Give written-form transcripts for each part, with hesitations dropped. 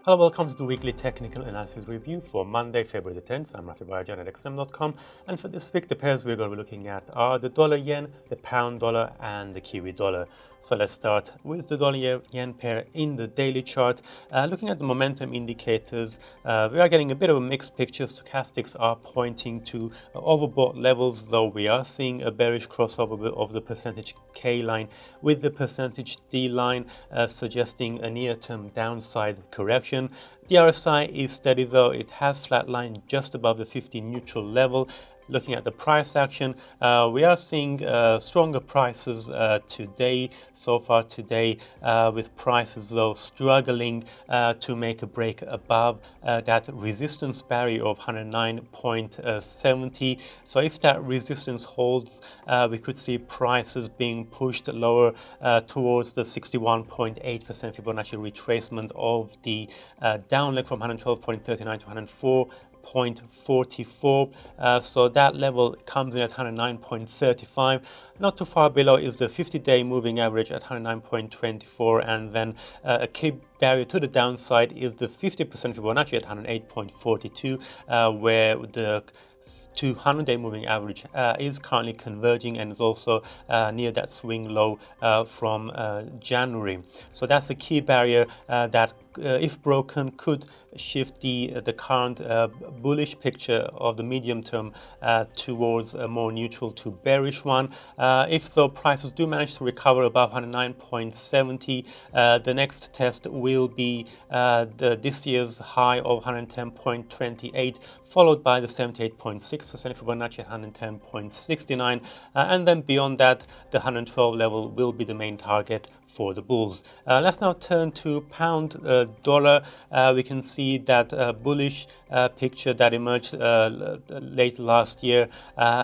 Hello, welcome to the weekly technical analysis review for Monday, February the 10th. I'm Rafi Barajan at XM.com, and for this week the pairs we're going to be looking at are the dollar yen, the pound dollar and the Kiwi dollar. So let's start with the dollar yen pair in the daily chart. Looking at the momentum indicators, we are getting a bit of a mixed picture. Stochastics are pointing to overbought levels, though we are seeing a bearish crossover of the percentage K line with the percentage D line, suggesting a near-term downside correction. The RSI is steady, though it has flatlined just above the 50 neutral level. Looking at the price action, we are seeing stronger prices today, so far today, with prices though struggling to make a break above that resistance barrier of 109.70. So if that resistance holds, we could see prices being pushed lower towards the 61.8% Fibonacci retracement of the down leg from 112.39 to 104.44. So that level comes in at 109.35. Not too far below is the 50-day moving average at 109.24, and then a key barrier to the downside is the 50% Fibonacci at 108.42, where the 200-day moving average is currently converging and is also near that swing low from January. So that's the key barrier that, if broken, could shift the current bullish picture of the medium term towards a more neutral to bearish one. If though prices do manage to recover above 109.70, the next test will be this year's high of 110.28, followed by the 78.6% Fibonacci at 110.69, and then beyond that, the 112 level will be the main target for the bulls. Let's now turn to pound dollar. We can see that bullish picture that emerged late last year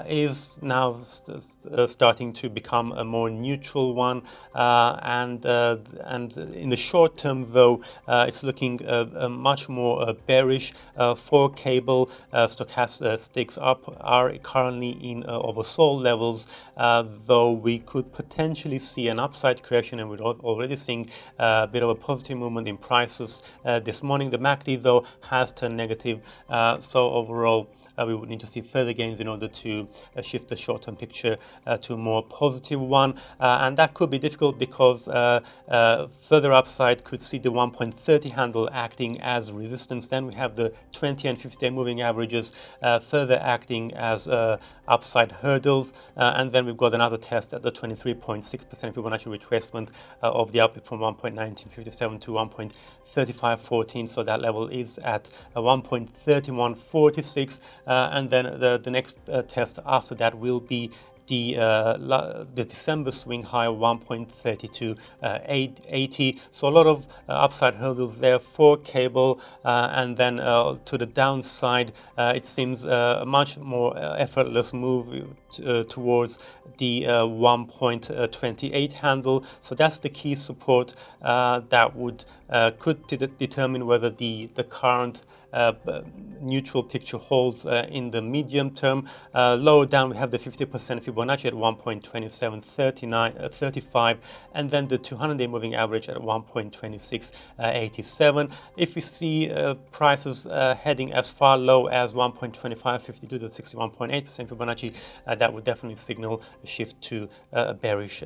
is now starting to become a more neutral one, and in the short term, though, it's looking much more bearish. For cable, stochastics are currently in oversold levels, though we could potentially see an upside correction, and we're already seeing a bit of a positive movement in prices this morning. The MACD, though, has turned negative, so overall we would need to see further gains in order to shift the short-term picture to a more positive one, and that could be difficult because further upside could see the 1.30 handle acting as resistance. Then we have the 20 and 50-day moving averages further acting as upside hurdles, and then we've got another test at the 23.6% Fibonacci retracement of the uplift from 1.1957 to 1.3514. So that level is at 1.3146, and then the next test after that will be the December swing high of 1.3280. So a lot of upside hurdles there for cable, and then to the downside, it seems a much more effortless move towards the 1.28 handle. So that's the key support that could determine whether the current neutral picture holds in the medium term. Lower down we have the 50% Fibonacci at 1.2735, and then the 200-day moving average at 1.2687. If we see prices heading as far low as 1.2552 to 61.8% Fibonacci, that would definitely signal a shift to a bearish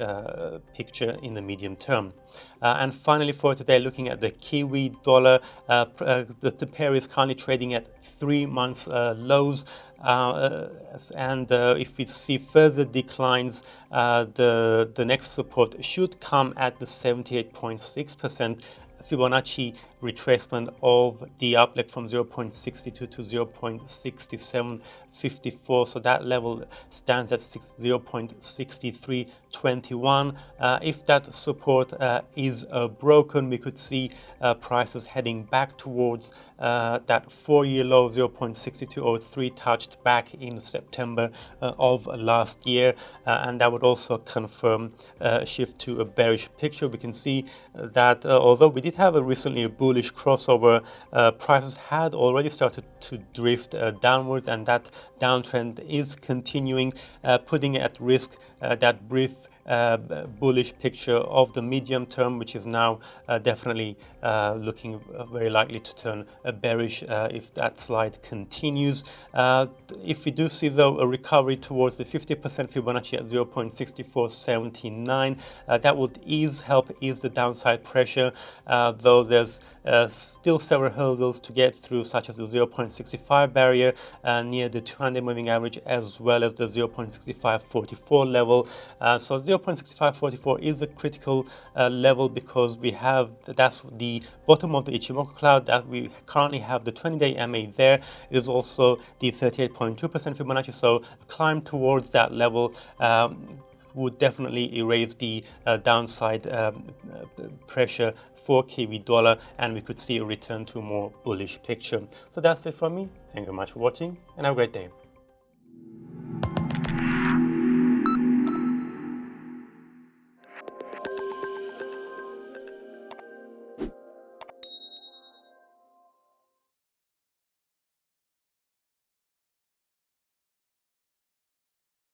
picture in the medium term. And finally, for today, looking at the Kiwi dollar, the pair is currently trading at 3 months lows, and if we see further declines, the next support should come at the 78.6% Fibonacci retracement of the uplift from 0.62 to 0.6754. So that level stands at 0.6321. If that support is broken, we could see prices heading back towards that 4-year low 0.6203 touched back in September of last year, and that would also confirm a shift to a bearish picture. We can see that although we did have recently a bullish crossover, prices had already started to drift downwards, and that downtrend is continuing, putting at risk that brief bullish picture of the medium term, which is now definitely looking very likely to turn bearish if that slide continues. If we do see though a recovery towards the 50% Fibonacci at 0.6479, that would help ease the downside pressure, though there's still several hurdles to get through, such as the 0.65 barrier near the 200 moving average, as well as the 0.6544 level. So 0.6544 is a critical level, because that's the bottom of the Ichimoku cloud, that we currently have the 20-day MA there. It is also the 38.2% Fibonacci, so a climb towards that level would definitely erase the downside pressure for Kiwi dollar, and we could see a return to a more bullish picture. So that's it from me. Thank you very much for watching, and have a great day.